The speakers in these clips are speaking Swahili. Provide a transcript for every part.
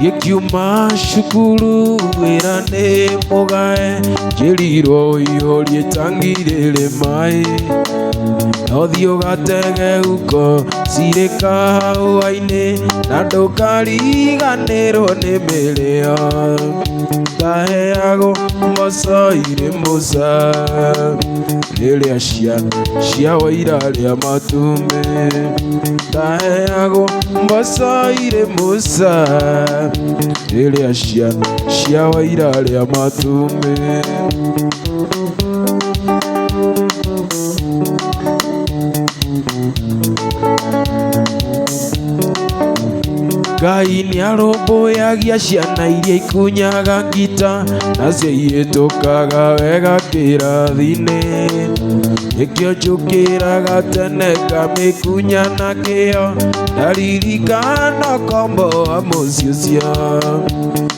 Gikiuma cukuru wĩra nĩ mũgae, njĩrirwo ihũrie tangi rĩrĩ maĩ, nothiĩ ũgatege uko cirĩ kahũa-inĩ, na ndũkariganĩrwo nĩ mĩrĩo, ndaheagwo mboco irĩ mũca, rĩrĩa ciana ciao irarĩa matumbĩ, ndaheagwo mboco irĩ mũca, rĩrĩa ciana ciao irarĩa matumbĩ. Ngai nĩarũmbũyagia ciana iria ikunyaga ngita, nacio ihĩtũkaga wega kĩrathi-inĩ, nĩkĩo njũkĩraga tene ngamĩkunya na kĩo, ndaririkana kombo wa mũciĩ ũcio,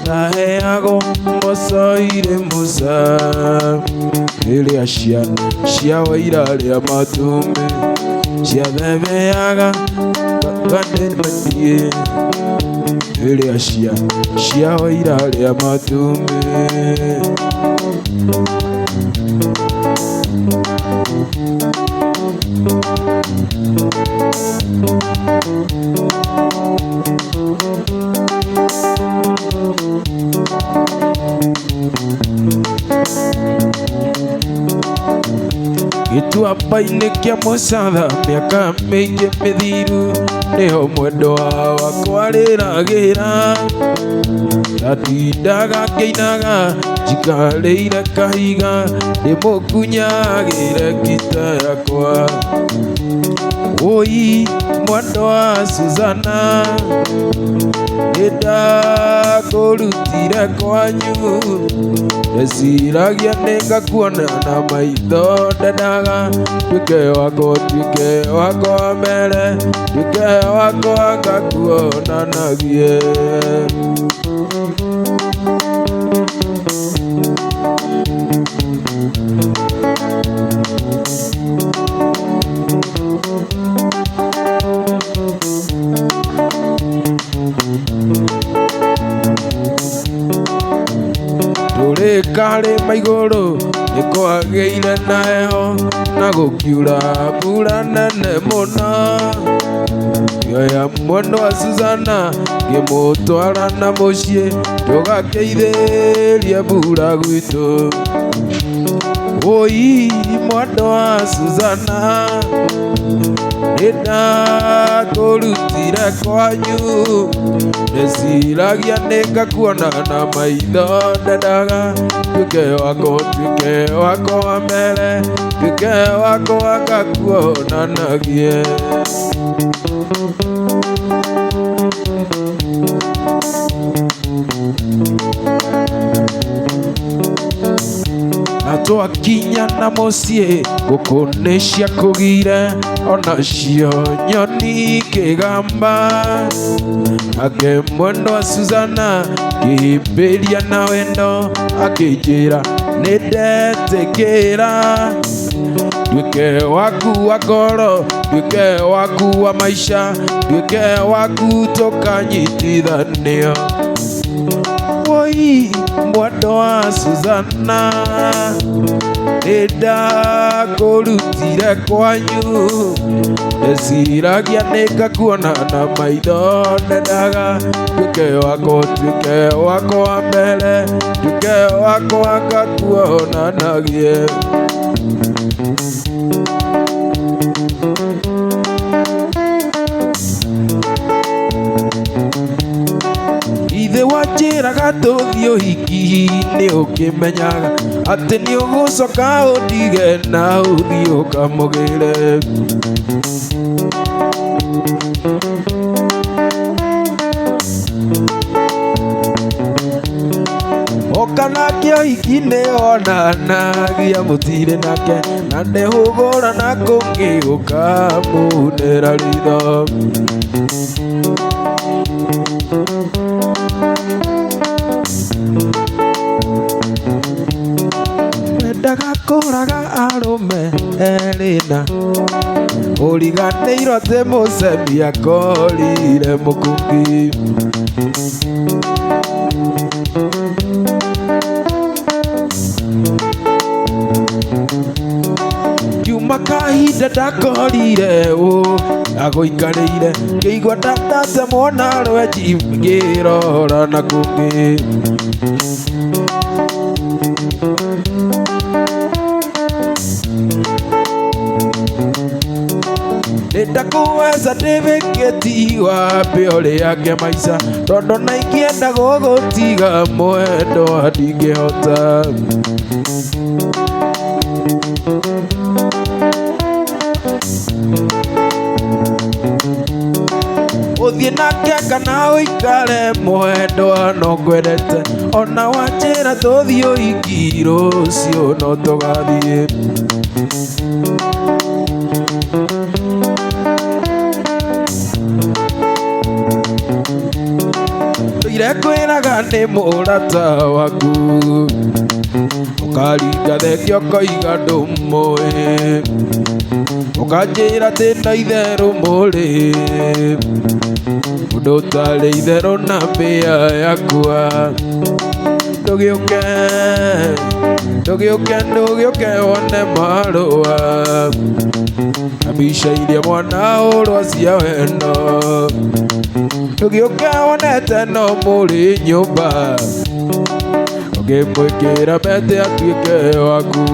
ndaheagwo mboco irĩ mũca, rĩrĩa ciana ciao irarĩa matumbĩ, ciathebeaga gatĩmatiĩ, rĩrĩa ciana ciao irarĩa matumbĩ. Gĩtuamba-inĩ kĩa mũcatha mĩaka mĩingĩ mĩthiru, nĩho mwendwa wakwa rĩragĩra, ndatindaga ngĩinaga njikarĩire kahiga, ndĩmũkunyagĩre ngita yakwa. Woi mwendwa Suzana, nĩndakũrutire kwanyu, ndeciragia nĩngakuona na maitho, ndendaga nduĩke wakwa, nduĩke wakwa mbere, nduĩke wakwa ngakuonanagie. Karĩma igũrũ nĩkwagĩire na heho, na gũkiura mbura nene mũno, ngĩoya mwendwa Suzana ngĩmũtwara na mũciĩ, tũgakeithĩrie mbura gwitũ. Woi mwendwa Suzana, nĩndakũrutire kwanyu, ndeciragia nĩngakuona na maitho, ndendaga nduĩke wakwa, nduĩke wakwa mbere, nduĩke wakwa ngakuonanagie. Na twakinya na mũciĩ ngũkũ nĩciakũgire, onacio nyoni kĩgamba, nake mwendwa Suzana ngĩhĩmbĩria na wendo, akĩnjĩra nĩndetĩkĩra, nduĩke waku wa ngoro, nduĩke waku wa maica, nduĩke waku tũkanyitithanio. Woi mwendwa Suzana, nĩndakũrutire kwanyu, ndeciragia nĩngakuona na maitho, ndendaga nduĩke wakwa, nduĩke wakwa mbere, nduĩke wakwa ngakuonanagie. Ithe wanjĩraga tũthiĩ ũhiki, nĩũkĩmenyaga atĩ nĩũgũcoka ũndige na ũthiĩ ũkamũgĩre. Okana kio ikine onanagia mutire nake na ndehugura na kungi ukamunera ritho wendaga kuraga arume erina uriganĩirwo atĩ mũcemi akorire mũkungi kiuma kahinda ndakorire agũikarĩire ngĩigua ndatate mwana rwenji ngĩrora na kũngĩ ndakuweza ndĩvĩkĩti wape ũrĩa ake maica tondũ na ingĩenda gũgũtiga mwendo ndingĩhota ũthiĩ nake kana ũikare mwendwa no ngwendete ona wanjĩra tũthiĩ ũhiki rũciũ no tũgathiĩ kwĩraga nĩ mũrata waku ũkaringa thengio ũkoiga ndũmũĩ ũkanjĩra atĩ na itherũ mũrĩ mũndũ ũtarĩ itherũ na mbĩa yakwa ndũgĩũke wone marũa na mbica iria mwana ũrwa cia wendo ndũgĩũke wonete no mũrĩ nyũmba ũngĩmwĩkĩra mete atuĩke waku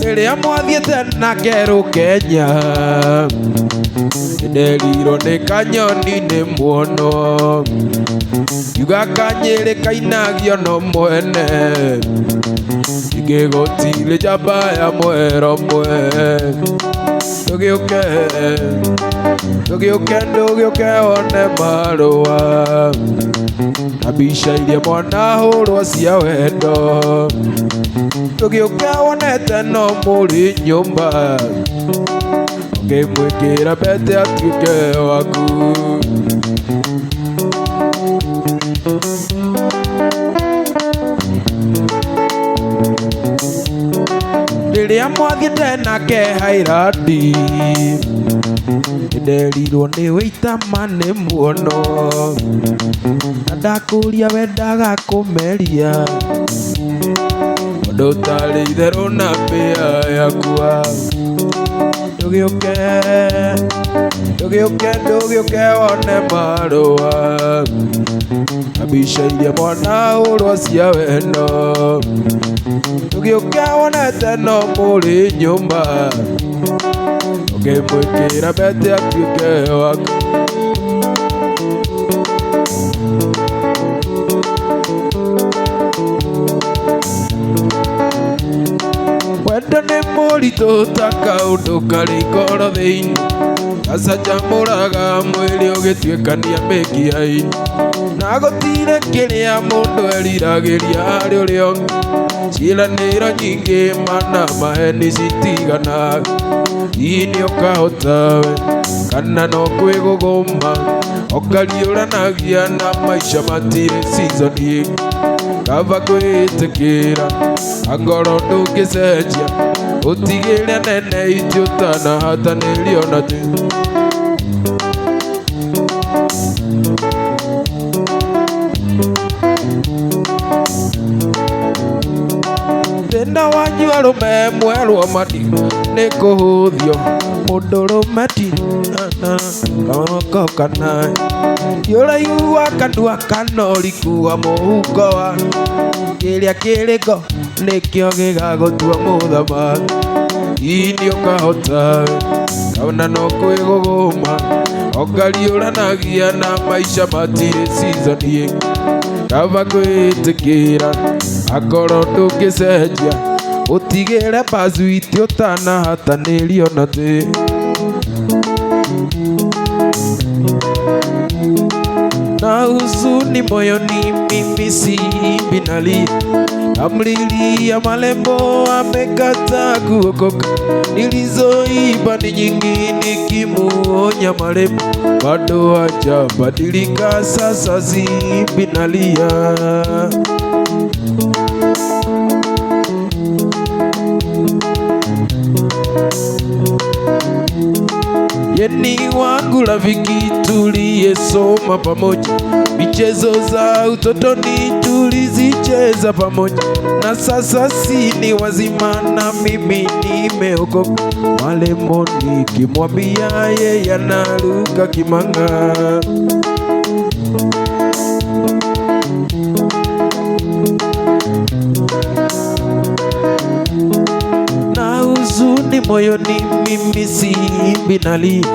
rĩrĩa mwathiĩte nake Rũkenya nderirwo nĩ kanyoni nĩ muono yuga Kanyĩrĩ kainagio no mwene ingĩgũtirĩ njamba ya mwero mwe ndũgĩũke wone marũa na mbica iria mwana hũrwo cia wendo ndũgĩũke wonete no mũrĩ nyũmba ũngĩmwĩkĩra mete atuĩke waku rĩrĩa mwathiĩte nake Hairandi nderirwo nĩ wĩitama nĩ muono na ndakũria wendaga kũmeria mũndũ ũtarĩ itherũ na mbĩa yakwa ndũgĩũke wone marũa na mbica iria mwana ũrwa cia wendo ndũgĩũke wonete no mũrĩ nyũmba ũngĩmwĩkĩra mete atuĩke waku wendo nĩ mũritũ ta kaũndũ karĩ ngoro thĩinĩ gacanjamũraga mwĩrĩ ũgĩtuĩkania mĩkiha-inĩ na gũtirĩ kĩrĩa mũndũ eriragĩria harĩ ũrĩa ũngĩ ciĩranĩro nyingĩ mana maheni citiganaga ini ũkahota we kana no kwĩgũgũma ũkariũranagia na maica matirĩ season ĩngĩ kaba kwĩtĩkĩra angoro ndũngĩcenjia ũtigĩre nene iti ũtanahatanĩrio na tĩ thĩna wanyu arũme mwerwo mati nĩ kũhũthio mũndũrũme ti kamoko kana yũraihu wa kanua kanoriku wa mũhuko wa kĩrĩa kĩrĩko nĩkĩo gĩgagũtua mũthamaki ini ũkahota kana no kwĩgũgũma ũkariũranagia na maica matirĩ season ĩngĩ kaba kwĩtĩkĩra akoro ndũngĩcenjia ũtigĩre bazuiti ũtanahatanĩrio na thĩ. Na huzuni moyoni mimi simbi nalia, namlilia malembo amekataa kuokoka. Nilizoiba ni nyingi nikimuonya malembo, bado hajabadilika, sasa simbi nalia. Yeni wangu rafiki tuliyesoma pamoja, michezo za utotoni tulizicheza pamoja, na sasa si ni wazima na mimi nimeokoka. Malembo nikimwambia yeye anaruka kimanga. Na huzuni moyoni mimi simbi nalia,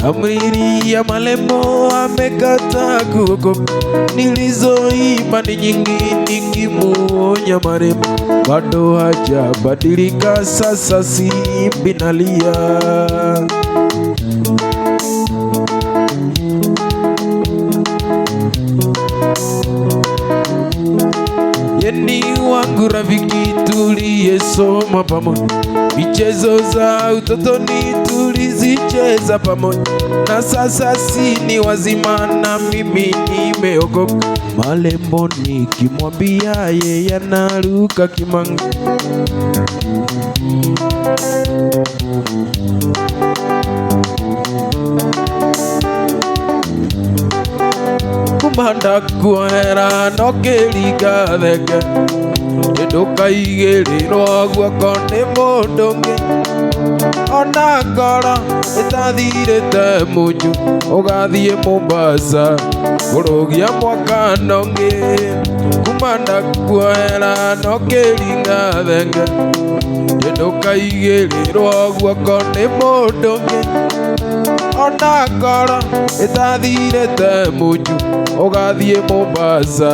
namlilia malembo amekataa kuokoka. Nilizoiba ni nyingi nikimuonya malembo, bado hajabadilika, sasa simbi nalia. Yeni wangu rafiki tuliyesoma pamoja, michezo za utotoni tulizicheza pamoja, na sasa si ni wazima na mimi nimeokoka. Malembo nikimwambia yeye anaruka kimanga. Kumanda kuhera no kĩringa thenge, ndũkaigĩrĩrwo guoko nĩ mũndũ ũngĩ. Ona ngoro ĩtathirĩte mũnju, ũgathiĩ Mombasa kũrũgia mwaka ũngĩ. Kumanda kuhera no kĩringa thenge, ndũkaigĩrĩrwo guoko nĩ mũndũ ũngĩ. Ona ngoro ĩtathirĩte mũnju, ũgathiĩ Mombasa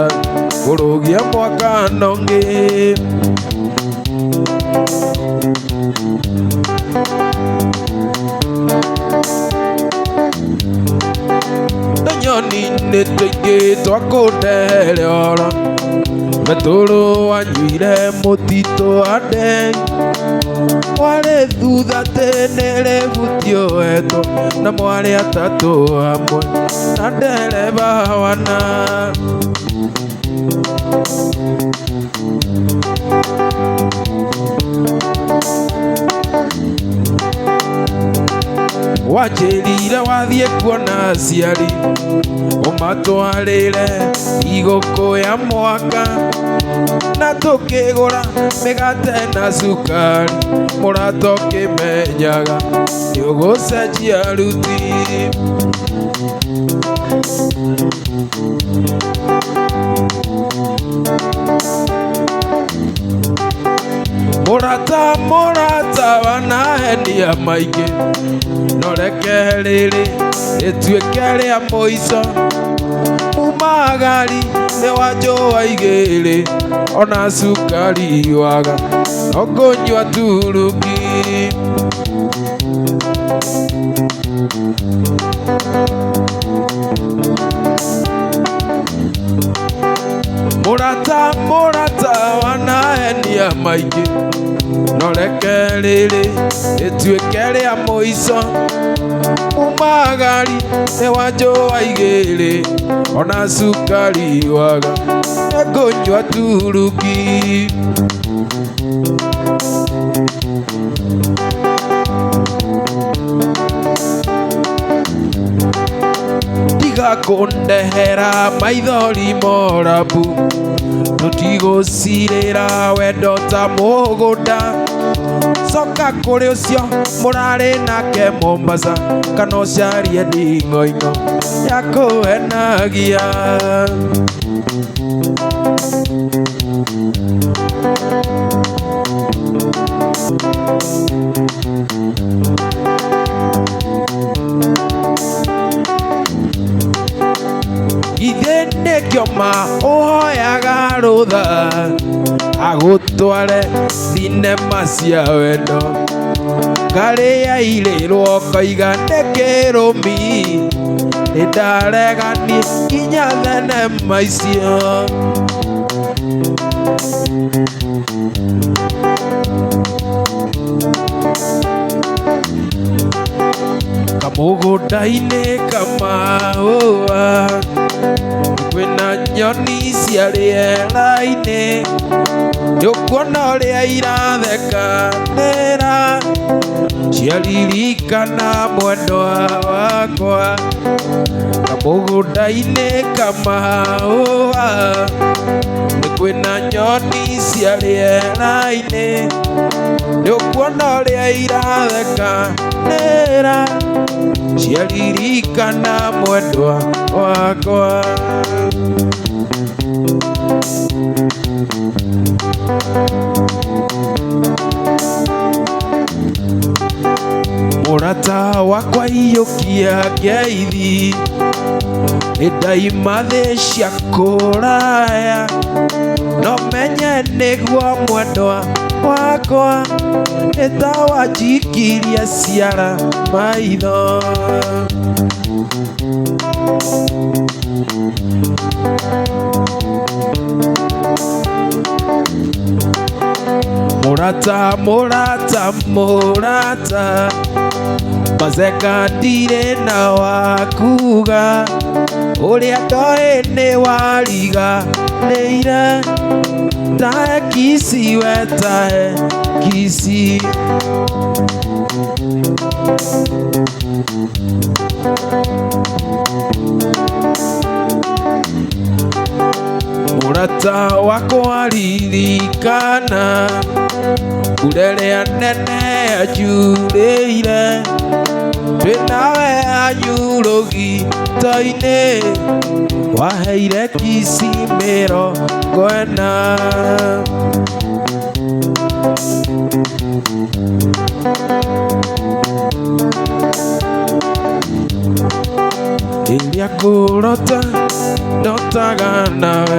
kũrũgia mwaka ũngĩ. Nyoni nĩ tũingĩ twakũndehere oro, Betũrũ wanyuire mũtitũ wa ndengũ. Mwarĩ thutha tĩnĩrĩbutio hetwo na mwarĩ atatũ hamwe na ndereba wana. Wanjĩrire wathiĩ kuona aciari, ũmatwarĩre igũkũ ya mwaka, na tũkĩgũra mĩgate na cukari, mũrata ũkĩmenyaga nĩũgũcenjia ruti. Mũrata wanahenia maingĩ, no reke rĩrĩ rĩtuĩke rĩa mũico. Umagari nĩ wanjũa igĩrĩ, ona cukari waga no kũnyua turungi. Mũrata wanahenia maingĩ, no reke rĩrĩ rĩtuĩke rĩa mũico. Umagari nĩ wanjũa igĩrĩ, ona cukari waga nĩngũnyua turungi. Tiga kũndehera maithori morabu, tũtigũcirĩra wendo ta mũgũnda. Coka kũrĩ ũcio mũrarĩ nake Mombasa, kana ũcarie nding'oing'o ya kũhenagia. Githene kioma uhoyaga rutha agutware thinema cia wendo ngaria irirwo koiga ndikirumi nindaregani nginya thenema icio kamugunda-ini kamaua kwina nyoni cia rĩera-inĩ nĩũkuona ũrĩa irathekanĩra ciaririkana mwendwa wakwa kamũgũnda-inĩ kamaua kwĩna nyoni cia rĩera-inĩ nĩũkuona ũrĩa irathekanĩra ciaririkana mwendwa wakwa mũrata wakwa iyũkia ngeithi ndaima thĩ cia kũraya no menye nĩguo mwendwa wakwa nĩtawanjikirie ciara maitho mũrata mazenga ndirĩ na wakuga ũrĩa ndoĩ nĩ wariganĩire tahe kisi we tahe kisi mũrata wakwa ririkana urĩrĩa nene anjurĩire twĩnawe anyurũgito-inĩ waheire kisi 40 rĩrĩa ngũrota ndotaga nawe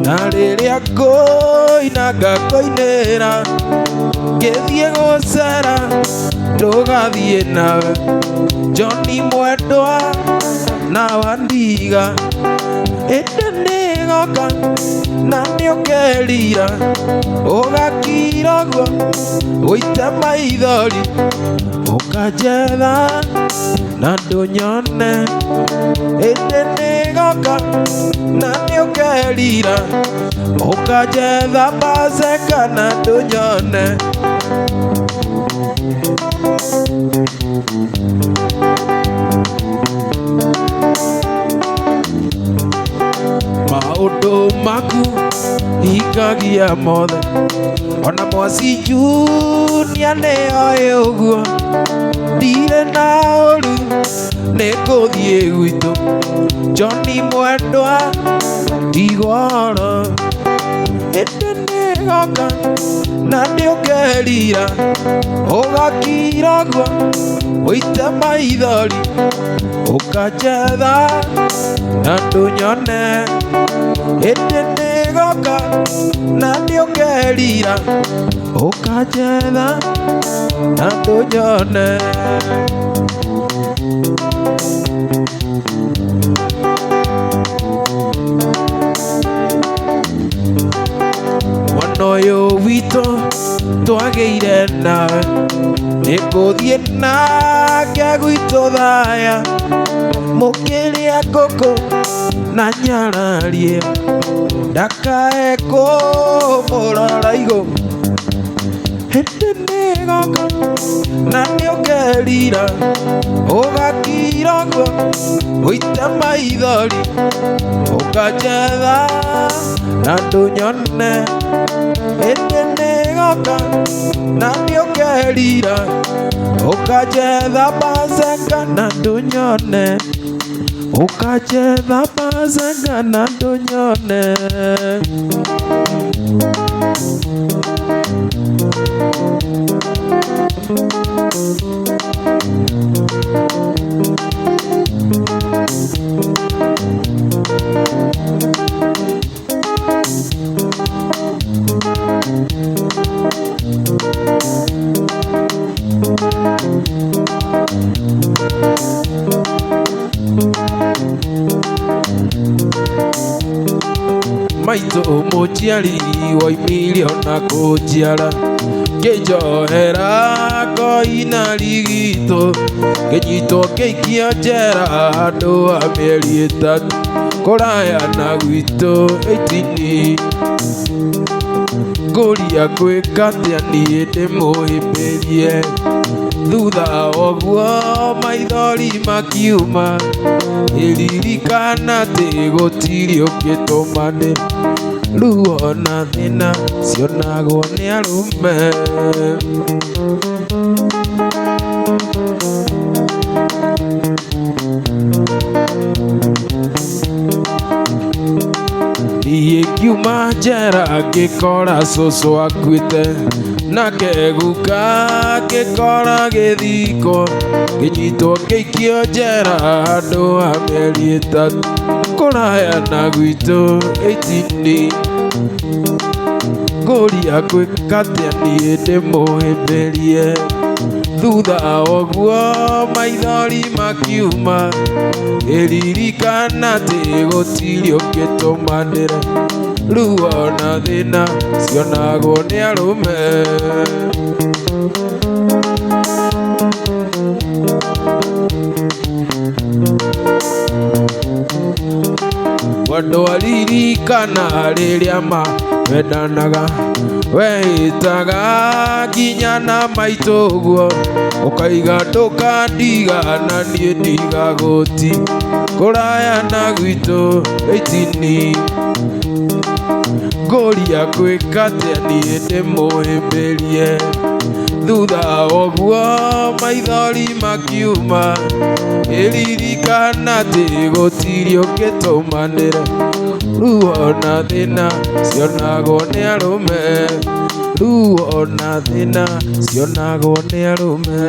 na rĩrĩa ngũina ngakũinĩra ngĩthiĩ gũcera ndũgathiĩ nawe Johnny mwendwa na wandiga ĩndĩ nĩgoka na nĩũkerira ũgakira ũguo ũite maithori ũkanjetha na ndũnyone ĩndĩ nĩgoka na nĩũkerira ũkanjetha mbaceka na ndũnyone maũndũ maku hingagia mothe ona Mwaci Junior nĩoĩ ũguo ndirĩ na ũru nĩngũthiĩ gwitũ Johnny mwendwa ndigworo ĩndĩ nĩgoka na nĩũkerira ũgakira ũguo ũite maithori ũkanjetha na ndũnyone ĩndĩ nĩgoka na nĩũkerira ũkanjetha na ndũnyone mwana ũyũ witũ twagĩire nawe nĩngũthiĩ nake gwitũ thaya mũkĩrĩa ngũkũ na nyararie ndakae kũmũrora igũ hĩndĩ nĩgoka na nĩũkerira ũgakira ũguo ũite maithori ũkanjetha na ndũnyone hĩndĩ nĩgoka na nĩũkerira ũkanjetha mbaceka na ndũnyone ũkanjetha mbaceka na ndũnyone maitũ mũciari woimire ona kũnjiara ngĩnjohera koina rigitũ ngĩnyitwo ngĩikio njera handũ wa mĩeri ĩtatũ kũraya na gwitũ 18 ngũria gwĩka atĩa niĩ ndĩmũhĩmbĩrie thutha woguo maithori makiuma ĩririkana atĩ gũtirĩ ũngĩtũmanĩra rĩu ona thĩna cionagwo nĩ arũme niĩ ngiuma njera ngĩkora cũcũ akuĩte nake guka ngĩkora gĩthiko ngĩnyitwo ngĩikio njera handũ ha mĩeri ĩtatũ kũraya na gwitũ 18 ngũria gwĩka atĩa niĩ ndĩmũhĩmbĩrie thutha woguo maithori makiuma ĩririkana atĩ gũtirĩ ũngĩtũmanĩra rĩu ona thĩna cionagwo nĩ arũme wendo aririkana rĩrĩa mendanaga wehĩtaga nginya na maitũguo ũkaiga ndũkandiga na niĩ ndigagũti kũraya na gwitũ 18 ngũria gwĩka atĩa niĩ ndĩmũhĩmbĩrie thutha woguo maithori makiuma ĩririkana atĩ gũtirĩ ũngĩtũmanĩra rĩu ona thĩna cionagwo nĩ arũme rĩu ona thĩna cionagwo nĩ arũme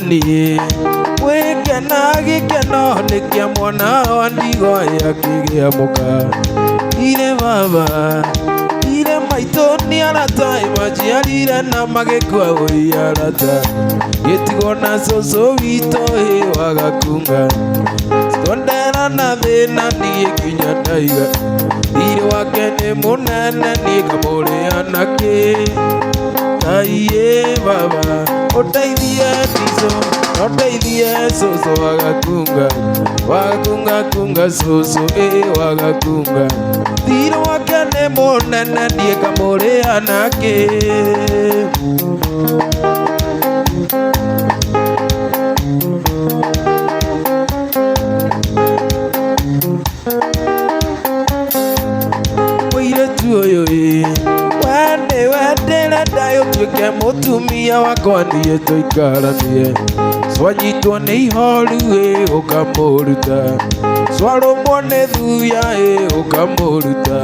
niĩ gwĩkena gĩkeno nĩ kĩa mwana wa ndigwa akĩgĩa mũka ire baba ire maitũ nĩ arata majiarire na magĩkua wĩ arata gĩtigwo na cũcũ witũ wa gakunga tondera na thĩna niĩ nginya ndaiga ire wake nĩ mũnene niĩ ngamũrĩa nakĩ aiye baba ũteithie tizo ũteithie cũcũ wagakunga kunga cũcũ wagakunga thirĩ wake nĩ mũnene niĩ ngamũrĩa nakĩ mũirĩtu ũyũ tuĩke mũtumia wakwa niĩ tũikaranie swanyitwo nĩ ihoru ũkamũruta swarũmwo nĩ thuya ũkamũruta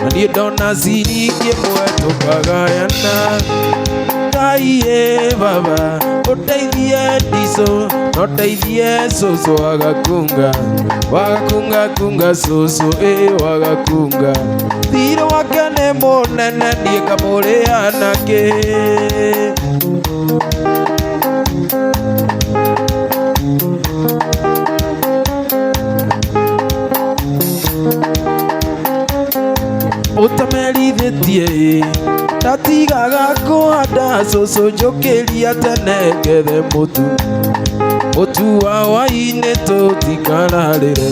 na niĩ ndona ciringi ĩmwe tũkagayana Ngai baba ũteithie ndico na ũteithie cũcũ wagakunga kunga cũcũ wagakunga thirĩ wake nĩ mũnene niĩ ngamũrĩa nakĩ ũtamerithĩtie ndatigaga kũhanda cũcũ njũkĩria tene ngethe mũtu wa hwaĩ-inĩ tũtikararĩre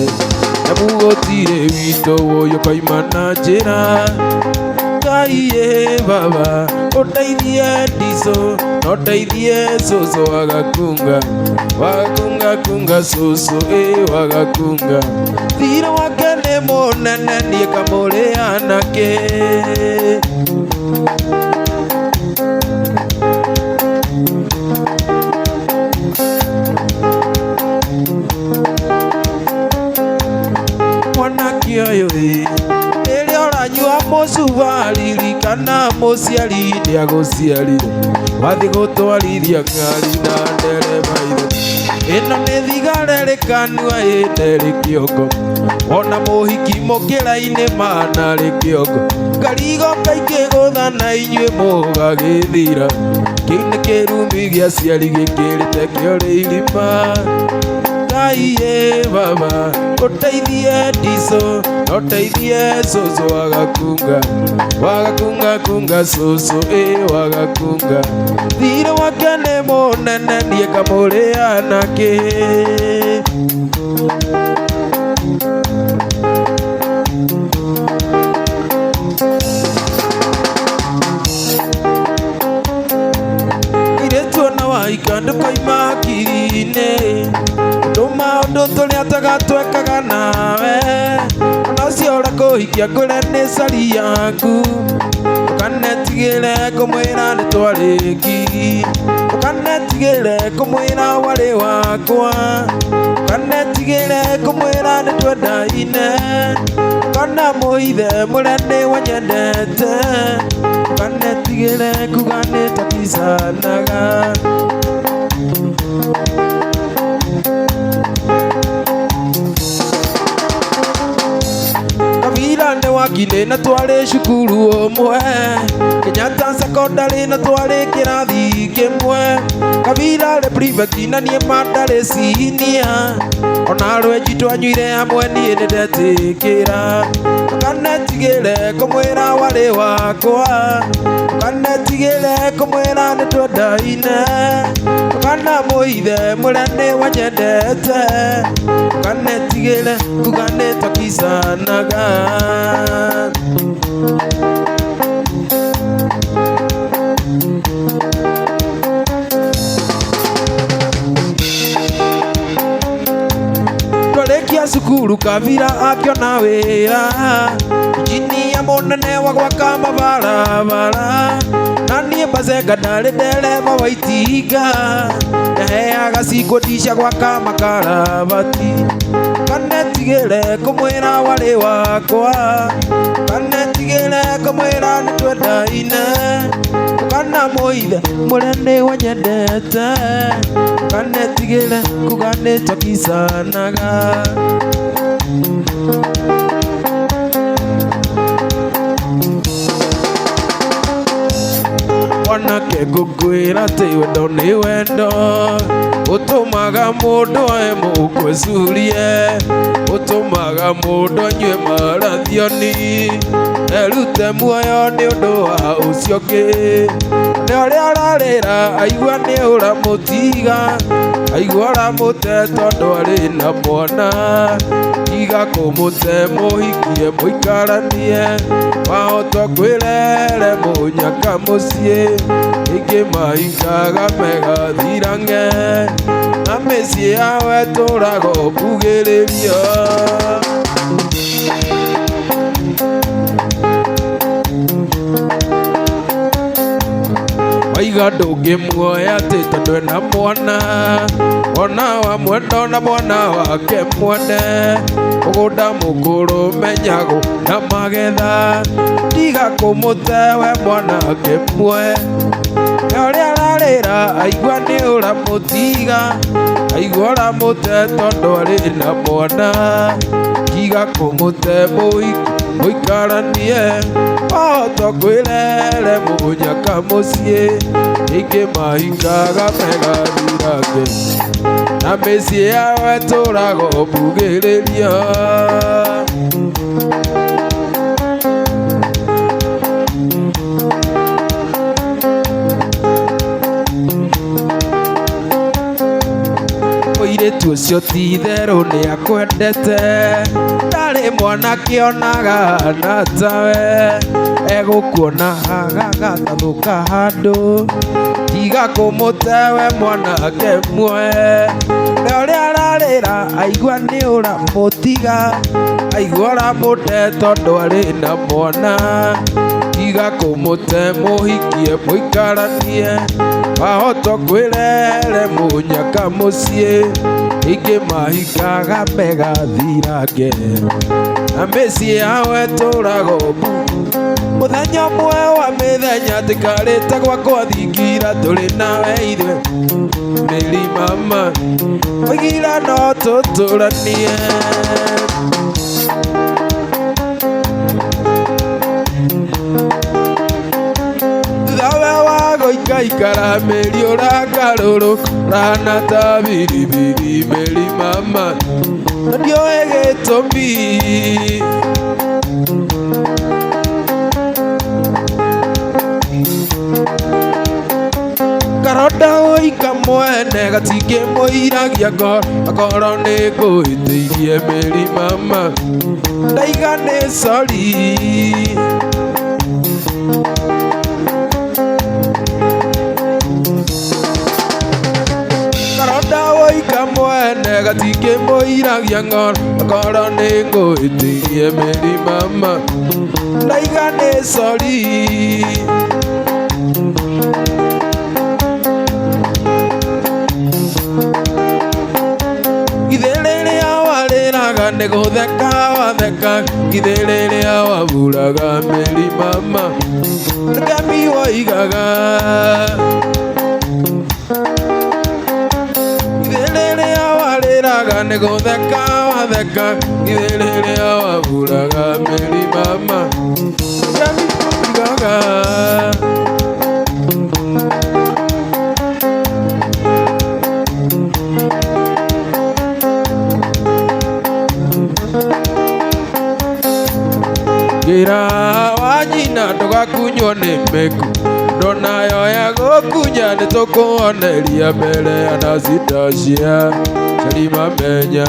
nyamu gũtirĩ witũ ũyũ koima na njĩra Ngai baba ũteithie ndiso na ũteithie cũcũ wagakunga kunga cũcũ wagakunga thirĩ wake nĩ mũnene niĩ kamũrĩa nake mwanake ũyũ rĩrĩa ũranyua mũcuba ririkana mũciari nĩagũciarire wathi gũtwarithia ngari na ndereba ĩno nĩ thigara ĩrĩkanua ĩnderĩ kĩongo ona mũhiki mũkĩra-inĩ manarĩ kĩongo ngari igoka ikĩgũtha na inyuĩ mũgagĩthira kĩu nĩ kĩrumi gĩa ciari gĩkĩrĩte kĩorĩ irima Ngai baba ũteithie ndiso na ũteithie cũcũ wagakunga cũcũ wagakunga thirĩ wake nĩ mũnene niĩ kamũrĩa nake airĩtu ona waika ndũkoima hakiri-inĩ maũndũ tũrĩa tũgatwekaga nawe ona ũcio ũrakũhikia ngũre nĩ cari yaku ũkanetigĩre kũmwĩra nĩ twarĩki ũkanetigĩre kũmwĩra warĩ wakwa ũkanetigĩre kũmwĩra nĩ twendaine kana mũithe mũrĩa nĩ wanyendete ũkanetigĩre kuga nĩ takicanaga Kabira wakinĩ na twarĩ cukuru ũmwe Kenyatta secondary na twarĩ kĩrathi kĩmwe Kabira arĩ prefect na niĩ mandarĩ senior ona rwenji twanyuire hamwe niĩ nĩndetĩkĩra ũkanetigĩre kũmwĩra warĩ wakwa ũkanetigĩre kũmwĩra nĩ twendaine kana mũithe mũrĩa nĩ wanyendete ũkanetigĩre kuga nĩ tũkicanaga twarĩkia cukuru Kabira akĩona wĩra injinia mũnene wa gwaka mabarabara na niĩ Mazenga ndarĩ ndereba wa itinga ndaheaga cingũndi cia gwaka makarabati kanetigĩre kũmwĩra warĩ wakwa kanetigĩre kũmwĩra nĩ twendaine kana mũithe mũrĩa nĩ wanyendete kanetigĩre kuga nĩ tũkicanaga Mwanake ngũkwĩra atĩ wendo nĩ wendo ũtũmaga mũndũ oe mũkwĩcurie ũtũmaga mũndũ anyue marathioni erute muoyo nĩ ũndũ wa ũcio ũngĩ nĩ ũrĩa ararĩra aigua nĩ ũramũtiga aigua ũramũte tondũ arĩ na mwana tiga kũmũte mũhikie mũikaranie wahota kwĩrere mũnyaka mũciĩ ingĩ mahingaga megathirang'e na mĩciĩ yao etũraga ũkugĩrĩrio waiga ndũngĩmuoya atĩ tondũ ena mwana ona wamwenda ona mwana wake mwene mũgũnda mũkũrũ menyagwo na magetha tiga kũmũte we mwanake mwe na ũrĩa ararĩra aigua nĩ ũramũtiga aigua ũramũte tondũ arĩ na mwana tiga kũmũte mũikaranie wahota kwĩrere mũnyaka mũciĩ ingĩ mahingaga megathirang'e na mĩciĩ yao etũraga ũmbugĩrĩrio mũirĩtu ũcio ti itherũ nĩ akwendete, ndarĩ mwanake onaga na tawe, egũkuona hagagathathũka handũ, tiga kũmũte we mwanake muoe, na ũrĩa ararĩra aigua nĩ ũramũtiga, aigua ũramũte tondũ arĩ na mwana, tiga kũmũte mũhikie mũikaranie, wahota kwĩrere mũnyaka mũciĩ, ingĩ mahikaga megathirange, na mĩciĩ yao ĩtũraga mũthenya ũmwe wa mĩthenya tikarĩte gwakwa thingira tũrĩ nawe ithuĩ Mary mama, oigira no tũtũranie. Ikara Mary ũrakarũrũka rana ta biribiri Mary mama, na ndioĩ gĩtũmi, karonda ũika mwene gatingĩmũiragia ngoro, akorwo nĩ ngũhĩtĩirie Mary mama, ndaiga nĩ sorry. Mwene gatingĩmũiragia ngoro, akorwo nĩ ngũhĩtĩirie Mary mama, ndaiga nĩ sorry. Githĩ rĩrĩa warĩraga nĩ gũtheka watheka, githĩ rĩrĩa waburaga Mary mama, ngemi woigaga, nĩ gũtheka watheka, githĩ rĩrĩa waburaga Mary mama, ngemi woigaga. Ngira wa nyina ndũgakunywo nĩ mĩku, ndona yoya gũkunya nĩ tũkũoneria mbere ya Anastasia, cari mamenya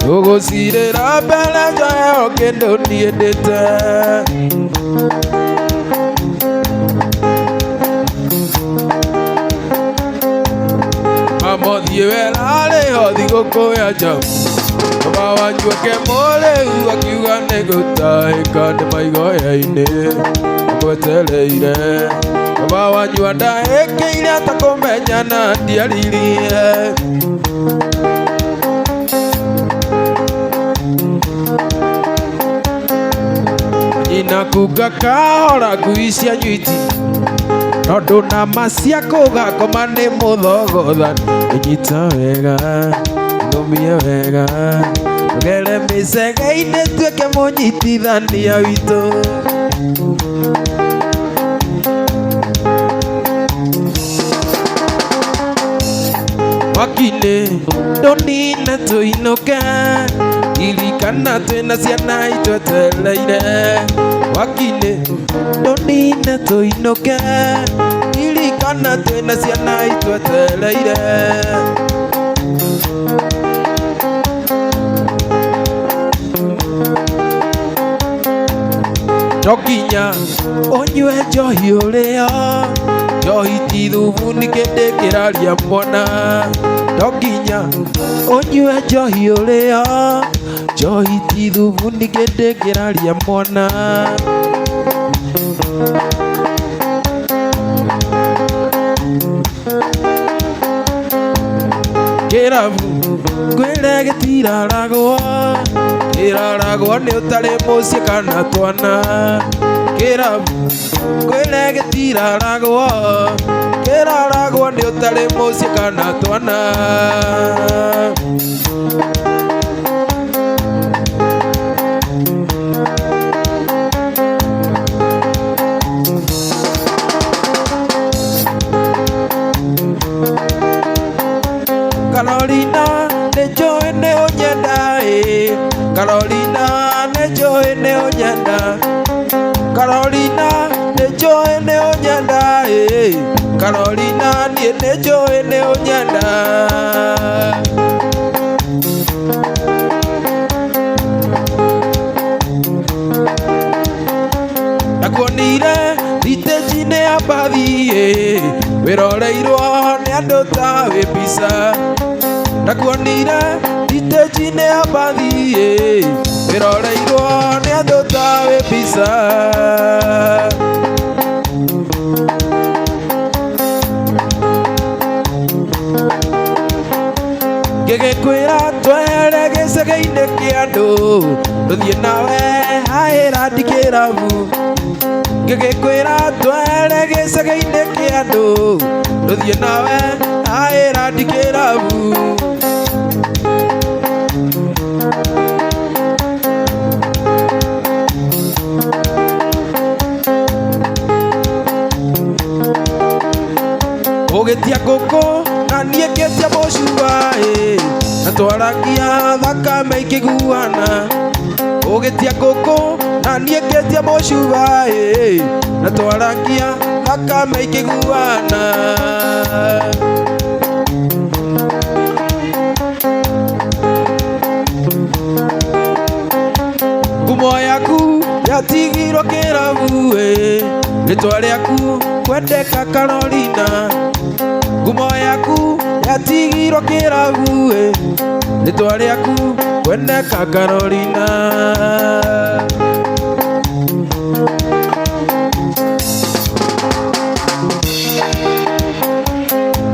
tũgũcirĩra mbere njoheo kĩndũ niĩ ndĩte. Mama ũthiĩ wera rĩho thigũkũ ya njaũ, baba wanyu akĩmũrĩu akiuga nĩ gũtahĩka nĩ maigoya-inĩ agwetereire, baba wanyu andahĩkĩire atakũmenya na ndiaririe, nyina kuga kahora ngui cianyu iti, tondũ nama cia kũgakoma nĩ mũthogothani, ĩnyita wega nũmie wega, tũgere mĩcege-inĩ tuĩke mũnyitithania witũ. Mwaki-inĩ ndũnine tũinũke, ririkana twĩna ciana itwetereire, mwaki-inĩ ndũnine tũinũke, ririkana twĩna ciana itwetereire. Ndokinya ũnyue njohi ũrĩo, njohi ti thubu nĩkĩndĩ kĩraria mwana, ndokinya ũnyue njohi ũrĩo, njohi ti thubu nĩkĩndĩ kĩraria mwana. Kĩrabu ngwĩre gĩtiraragwo, kĩraragwo nĩ ũtarĩ mũciĩ kana twana, kĩrabu ngwĩre gĩtiraragwo, kĩraragwo nĩ ũtarĩ mũciĩ kana twana. Carolina nĩnjũĩ nĩ ũnyenda ĩ, Carolina nĩnjũĩ nĩ ũnyenda, Carolina nĩnjũĩ nĩ ũnyenda ĩ, Carolina niĩ nĩnjũĩ nĩ ũnyenda. wiroreirwo ni andu ta wi mbica ndakuonire iteji-inĩ ya mbathi wiroreirwo ni andu ta wi mbica ngĩgĩkwĩra twere gĩcagi-inĩ kĩa andũ tũthiĩ nawe haĩra ndikĩrabu ngĩgĩkwĩra twere gĩcagi-inĩ kĩa andũ tũthiĩ nawe haĩra ndikĩrabu ũgĩtia ngũkũ na niĩ ngĩtia mũcuba na twaragia thakame ikĩguana ũgĩtia ngũkũ na niĩ ngĩtia mũcuba na twaragia thakame ikĩguana ngumo yaku yatigirwo kĩrabu rĩtwa rĩaku kwendeka Carolina ngumo yaku yatigirwo kĩrabu rĩtwa rĩaku kwendeka Carolina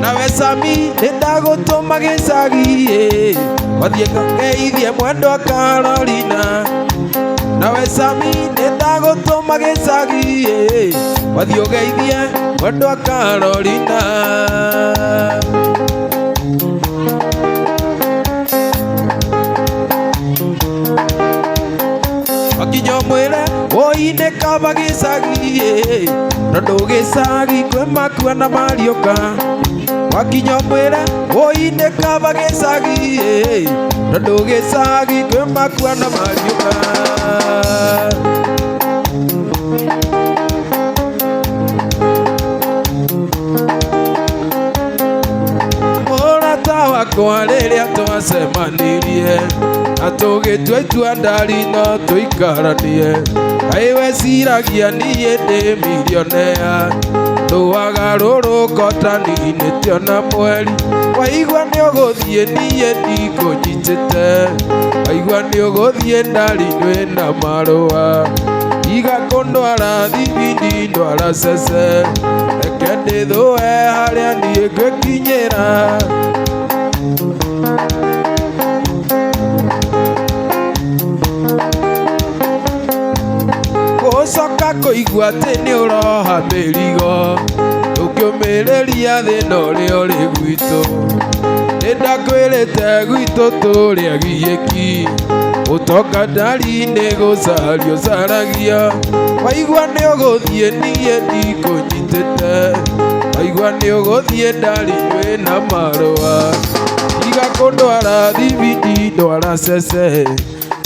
nawe Sami nĩndagũtũma gĩcagi wathiĩ ngeithie mwendwa Carolina nawe Sami nĩndagũtũma gĩcagi wathiĩ ũgeithie mwendwa Carolina wakinya ũmwĩre woine kaba gĩcagi tondũ gĩcagi kwĩ makua na mariũka wakinya ũmwĩre woine kaba gĩcagi tondũ gĩcagi kwĩ makua na mariũka mũrata wakwa rĩrĩa twacemanirie na tũgĩtua itua ndari no tũikaranie kaĩ weciragia niĩ ndĩ milionea ndũagarũrũka tani-inĩ tĩona mweri waigua nĩ ũgũthiĩ niĩ ndikũnyitĩte waigua nĩ ũgũthiĩ ndari wĩna marũa iga kũndwara thibindi ndwara cece reke ndĩthũe harĩa niĩ ngĩkinyĩra gũcoka kũigua atĩ nĩ ũroha mĩrigo ndũkĩũmĩrĩria thĩna ũrĩa ũrĩ gwitũ nĩndakwĩrĩte gwitũ tũrĩa giyĩki ũtonga ndari-inĩ gũcario caragia waigua nĩ ũgũthiĩ niĩ ndikũnyitĩte waigua nĩ ũgũthiĩ ndari wĩna marũa iga kũndwara thibindi ndwara cece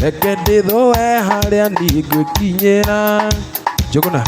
reke ndĩthũe harĩa niĩ ngĩkinyĩra Njũgũna